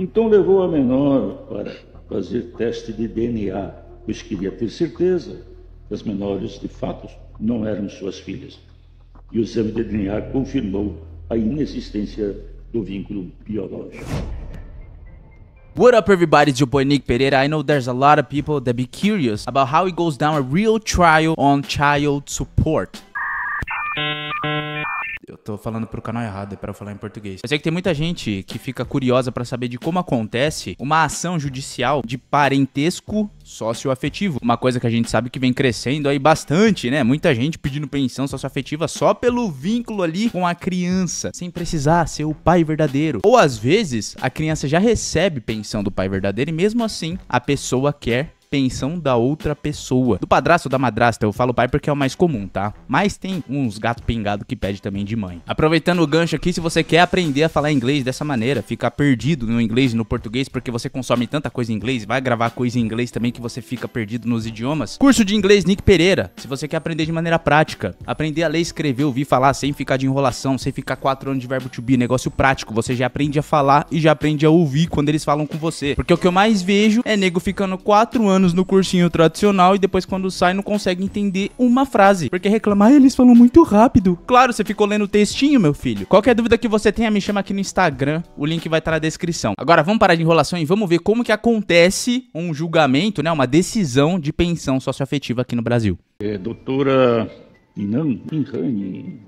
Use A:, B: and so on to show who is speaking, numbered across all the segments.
A: Então levou a menor para fazer teste de DNA, pois queria ter certeza que as menores, de fato, não eram suas filhas. E o exame de DNA confirmou a inexistência do vínculo biológico.
B: What up, everybody? It's your boy Nick Pereira. I know there's a lot of people that be curious about how it goes down a real trial on child support. Eu tô falando pro canal errado, é pra eu falar em português. Eu sei que tem muita gente que fica curiosa pra saber de como acontece uma ação judicial de parentesco socioafetivo. Uma coisa que a gente sabe que vem crescendo aí bastante, né? Muita gente pedindo pensão socioafetiva só pelo vínculo ali com a criança, sem precisar ser o pai verdadeiro. Ou às vezes, a criança já recebe pensão do pai verdadeiro e mesmo assim, a pessoa quer pensão da outra pessoa. Do padrasto ou da madrasta, eu falo pai porque é o mais comum, tá? Mas tem uns gato pingado que pede também de mãe. Aproveitando o gancho aqui, se você quer aprender a falar inglês dessa maneira, ficar perdido no inglês e no português porque você consome tanta coisa em inglês, vai gravar coisa em inglês também que você fica perdido nos idiomas. Curso de inglês Nick Pereira. Se você quer aprender de maneira prática, aprender a ler, escrever, ouvir, falar sem ficar de enrolação, sem ficar 4 anos de verbo to be, negócio prático, você já aprende a falar e já aprende a ouvir quando eles falam com você. Porque o que eu mais vejo é nego ficando 4 anos no cursinho tradicional e depois quando sai não consegue entender uma frase, porque reclama, eles falam muito rápido. Claro, você ficou lendo o textinho, meu filho. Qualquer dúvida que você tenha, me chama aqui no Instagram, o link vai estar na descrição. Agora vamos parar de enrolação e vamos ver como que acontece um julgamento, né, uma decisão de pensão socioafetiva aqui no Brasil.
A: Doutora Inhane.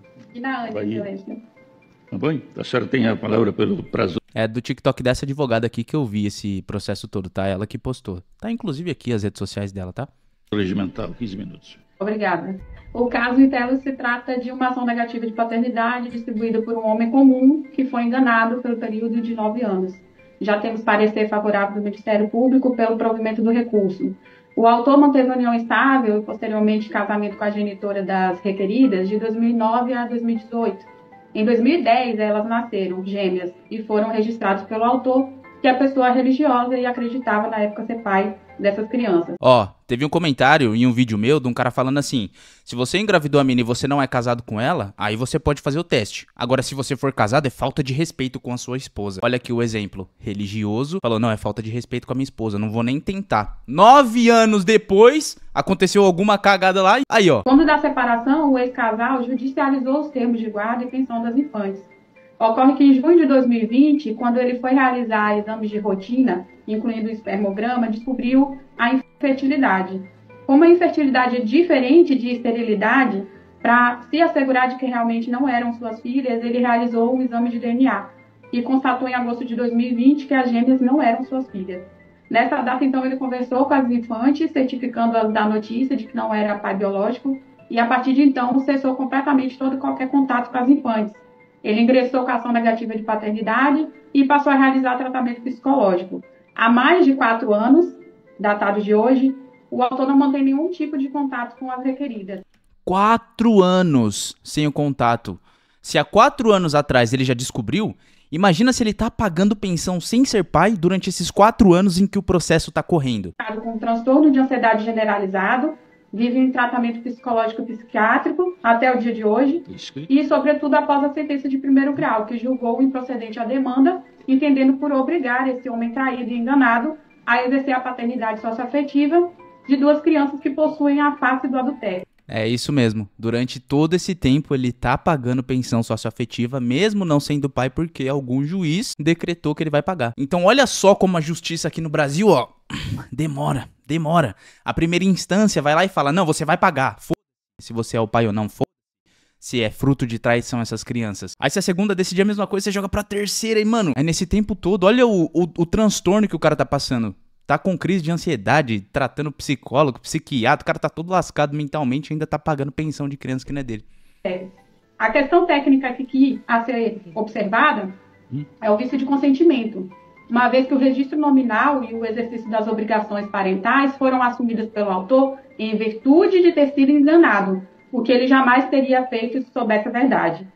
A: Tá bom? A senhora tem a palavra pelo prazo.
B: É do TikTok dessa advogada aqui que eu vi esse processo todo, tá? Ela que postou. Tá inclusive aqui as redes sociais dela, tá?
A: Regimental, 15 minutos.
C: Obrigada. O caso, então, se trata de uma ação negativa de paternidade distribuída por um homem comum que foi enganado pelo período de 9 anos. Já temos parecer favorável do Ministério Público pelo provimento do recurso. O autor manteve união estável e, posteriormente, casamento com a genitora das requeridas de 2009 a 2018. Em 2010, elas nasceram gêmeas e foram registradas pelo autor, que é pessoa religiosa e acreditava na época ser pai dessas crianças.
B: Ó, teve um comentário em um vídeo meu de um cara falando assim, se você engravidou a mina e você não é casado com ela, aí você pode fazer o teste. Agora, se você for casado, é falta de respeito com a sua esposa. Olha aqui o exemplo. Religioso falou, não, é falta de respeito com a minha esposa, não vou nem tentar. 9 anos depois, aconteceu alguma cagada lá e aí, ó.
C: Quando da separação, o ex-casal judicializou os termos de guarda e pensão das infantes. Ocorre que em junho de 2020, quando ele foi realizar exames de rotina, incluindo o espermograma, descobriu a infertilidade. Como a infertilidade é diferente de esterilidade, para se assegurar de que realmente não eram suas filhas, ele realizou um exame de DNA e constatou em agosto de 2020 que as gêmeas não eram suas filhas. Nessa data, então, ele conversou com as infantes, certificando-as da notícia de que não era pai biológico, e a partir de então cessou completamente todo e qualquer contato com as infantes. Ele ingressou com ação negativa de paternidade e passou a realizar tratamento psicológico. Há mais de 4 anos, datado de hoje, o autor não mantém nenhum tipo de contato com as requeridas.
B: 4 anos sem o contato. Se há 4 anos atrás ele já descobriu, imagina se ele tá pagando pensão sem ser pai durante esses 4 anos em que o processo tá correndo.
C: Com um transtorno de ansiedade generalizado, vive em tratamento psicológico psiquiátrico até o dia de hoje e, sobretudo, após a sentença de primeiro grau, que julgou improcedente a demanda, entendendo por obrigar esse homem traído e enganado a exercer a paternidade socioafetiva de 2 crianças que possuem a face do adultério.
B: É isso mesmo. Durante todo esse tempo ele tá pagando pensão socioafetiva, mesmo não sendo pai, porque algum juiz decretou que ele vai pagar. Então olha só como a justiça aqui no Brasil, ó, demora. A primeira instância vai lá e fala, não, você vai pagar. Foda-se se você é o pai ou não, foda-se se é fruto de traição essas crianças. Aí se a segunda decidir a mesma coisa, você joga pra terceira e, mano, é nesse tempo todo, olha o transtorno que o cara tá passando. Tá com crise de ansiedade, tratando psicólogo, psiquiatra, o cara tá todo lascado mentalmente e ainda tá pagando pensão de criança que não é dele.
C: A questão técnica aqui a ser observada é o vício de consentimento, uma vez que o registro nominal e o exercício das obrigações parentais foram assumidas pelo autor em virtude de ter sido enganado, o que ele jamais teria feito se soubesse a verdade.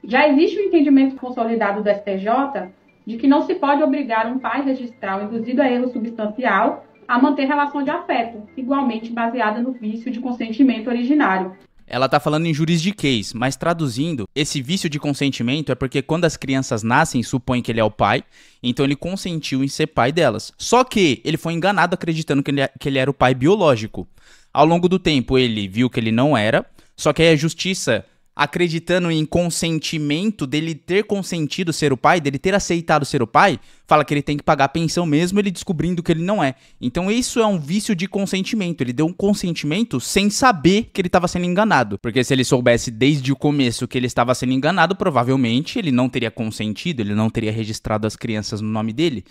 C: Já existe um entendimento consolidado do STJ de que não se pode obrigar um pai registral induzido a erro substancial a manter relação de afeto, igualmente baseada no vício de consentimento originário.
B: ela tá falando em juridiquês, mas traduzindo, esse vício de consentimento é porque quando as crianças nascem, supõe que ele é o pai, então ele consentiu em ser pai delas. Só que ele foi enganado acreditando que ele era o pai biológico. Ao longo do tempo, ele viu que ele não era, só que aí a justiça, acreditando em consentimento dele ter consentido ser o pai, dele ter aceitado ser o pai, fala que ele tem que pagar a pensão mesmo ele descobrindo que ele não é. Então isso é um vício de consentimento. Ele deu um consentimento sem saber que ele estava sendo enganado. Porque se ele soubesse desde o começo que ele estava sendo enganado, provavelmente ele não teria consentido, ele não teria registrado as crianças no nome dele.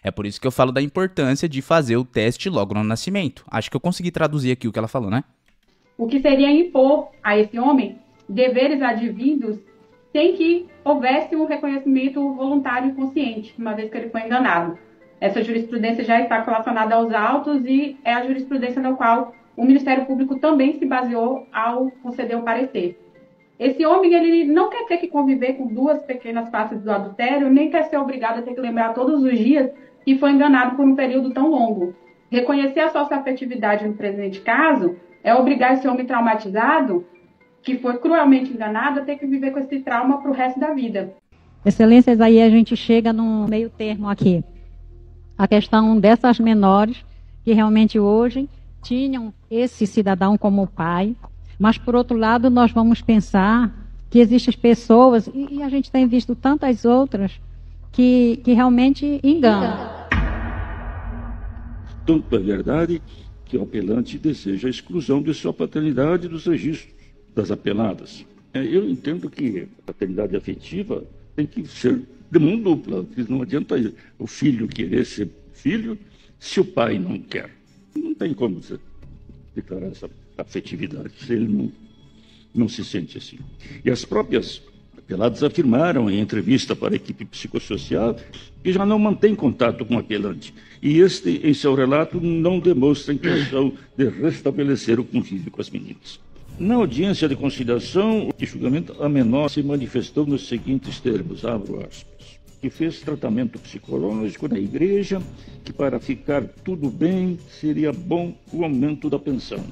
B: É por isso que eu falo da importância de fazer o teste logo no nascimento. Acho que eu consegui traduzir aqui o que ela falou, né?
C: O que seria impor a esse homem deveres advindos sem que houvesse um reconhecimento voluntário e consciente, uma vez que ele foi enganado. Essa jurisprudência já está relacionada aos autos e é a jurisprudência na qual o Ministério Público também se baseou ao conceder o parecer. Esse homem, ele não quer ter que conviver com duas pequenas faces do adultério, nem quer ser obrigado a ter que lembrar todos os dias que foi enganado por um período tão longo. Reconhecer a socioafetividade no presente caso é obrigar esse homem traumatizado, que foi cruelmente enganado, a ter que viver com esse trauma para o resto da vida.
D: Excelências, aí a gente chega no meio termo aqui. A questão dessas menores, que realmente hoje tinham esse cidadão como pai, mas por outro lado nós vamos pensar que existem pessoas, e a gente tem visto tantas outras, que realmente enganam.
A: Tanto é verdade que o apelante deseja a exclusão de sua paternidade dos registros das apeladas. Eu entendo que a paternidade afetiva tem que ser de mão dupla, porque não adianta o filho querer ser filho se o pai não quer. Não tem como você declarar essa afetividade se ele não se sente assim. E as próprias apeladas afirmaram em entrevista para a equipe psicossocial que já não mantém contato com o apelante. E este, em seu relato, não demonstra intenção de restabelecer o convívio com as meninas. Na audiência de conciliação e julgamento, a menor se manifestou nos seguintes termos, abro aspas, que fez tratamento psicológico na igreja, que para ficar tudo bem seria bom o aumento da pensão,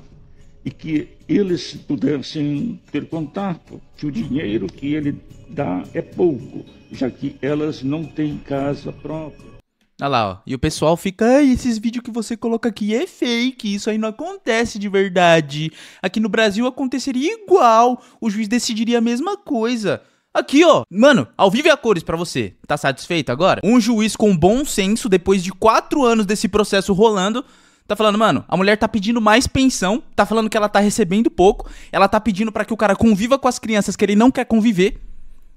A: e que eles pudessem ter contato, que o dinheiro que ele dá é pouco, já que elas não têm casa própria.
B: Olha lá, ó. E o pessoal fica, ai, esses vídeos que você coloca aqui é fake, isso aí não acontece de verdade. Aqui no Brasil aconteceria igual, o juiz decidiria a mesma coisa. Aqui, ó, mano, ao vivo e a cores pra você. Tá satisfeito agora? Um juiz com bom senso, depois de 4 anos desse processo rolando, tá falando, mano, a mulher tá pedindo mais pensão, tá falando que ela tá recebendo pouco, ela tá pedindo pra que o cara conviva com as crianças que ele não quer conviver.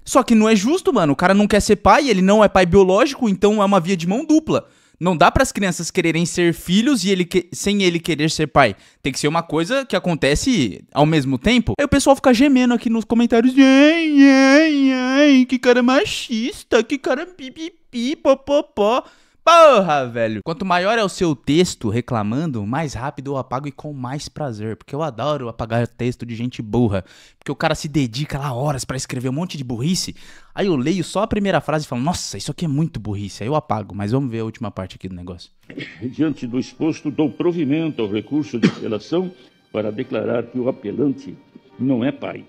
B: Só que não é justo, mano, o cara não quer ser pai, ele não é pai biológico, então é uma via de mão dupla. Não dá para as crianças quererem ser filhos e sem ele querer ser pai. Tem que ser uma coisa que acontece ao mesmo tempo. Aí o pessoal fica gemendo aqui nos comentários. Ai, que cara machista, que cara pipipi, popopó. Porra, velho. Quanto maior é o seu texto reclamando, mais rápido eu apago e com mais prazer. Porque eu adoro apagar texto de gente burra. Porque o cara se dedica lá horas pra escrever um monte de burrice. Aí eu leio só a primeira frase e falo, nossa, isso aqui é muito burrice. Aí eu apago, mas vamos ver a última parte aqui do negócio.
A: Diante do exposto, dou provimento ao recurso de apelação para declarar que o apelante não é pai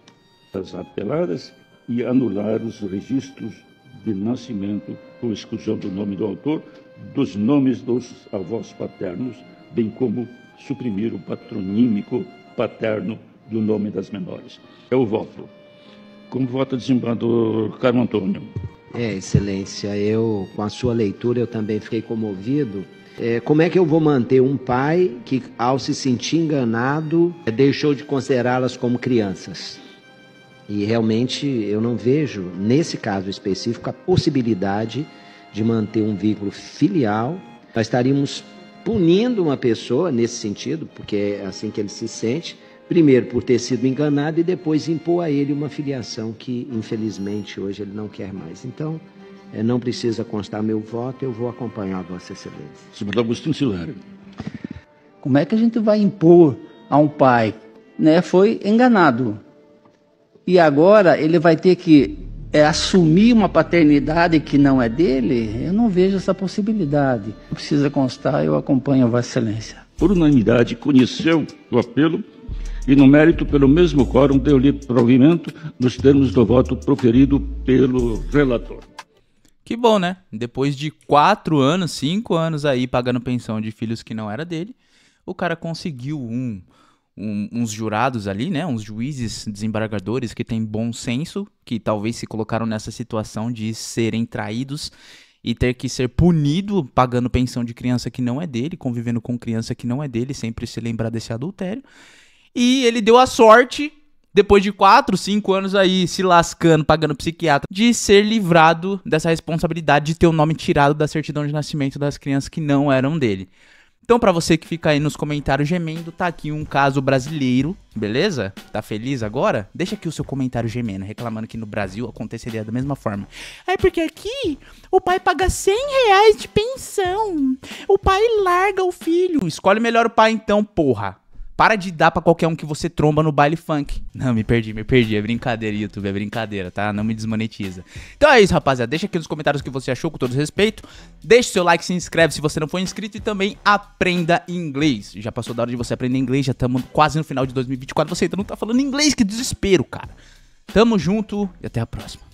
A: das apeladas e anular os registros de nascimento com exclusão do nome do autor, dos nomes dos avós paternos, bem como suprimir o patronímico paterno do nome das menores. É o voto. Como vota o desembargador Carmo Antônio?
E: Excelência, com a sua leitura, eu também fiquei comovido. Como é que eu vou manter um pai que, ao se sentir enganado, deixou de considerá-las como crianças? E realmente eu não vejo, nesse caso específico, a possibilidade de manter um vínculo filial. Nós estaríamos punindo uma pessoa nesse sentido, porque é assim que ele se sente, primeiro por ter sido enganado e depois impor a ele uma filiação que, infelizmente, hoje ele não quer mais. Então, não precisa constar meu voto, eu vou acompanhar Vossa Excelência.
A: Senhor Agostinho Silário.
F: Como é que a gente vai impor a um pai, né? Foi enganado. E agora ele vai ter que assumir uma paternidade que não é dele? Eu não vejo essa possibilidade. Precisa constar, eu acompanho a Vossa Excelência.
A: Por unanimidade, conheceu o apelo E no mérito, pelo mesmo quórum, deu-lhe provimento nos termos do voto proferido pelo relator.
B: Que bom, né? Depois de 4 anos, 5 anos aí pagando pensão de filhos que não era dele, o cara conseguiu uns jurados ali, né? Uns juízes desembargadores que têm bom senso, que talvez se colocaram nessa situação de serem traídos e ter que ser punido pagando pensão de criança que não é dele, convivendo com criança que não é dele, sempre se lembrar desse adultério. E ele deu a sorte, depois de 4, 5 anos aí se lascando, pagando psiquiatra, de ser livrado dessa responsabilidade de ter o nome tirado da certidão de nascimento das crianças que não eram dele. Então, pra você que fica aí nos comentários gemendo, tá aqui um caso brasileiro, beleza? Tá feliz agora? Deixa aqui o seu comentário gemendo, reclamando que no Brasil aconteceria da mesma forma. É porque aqui o pai paga R$100 de pensão, o pai larga o filho. Escolhe melhor o pai então, porra. Para de dar pra qualquer um que você tromba no baile funk. Não, me perdi. É brincadeira, YouTube, é brincadeira, tá? Não me desmonetiza. Então é isso, rapaziada. Deixa aqui nos comentários o que você achou, com todo respeito. Deixa o seu like, se inscreve se você não for inscrito e também aprenda inglês. Já passou da hora de você aprender inglês, já estamos quase no final de 2024. Você ainda não tá falando inglês, que desespero, cara. Tamo junto e até a próxima.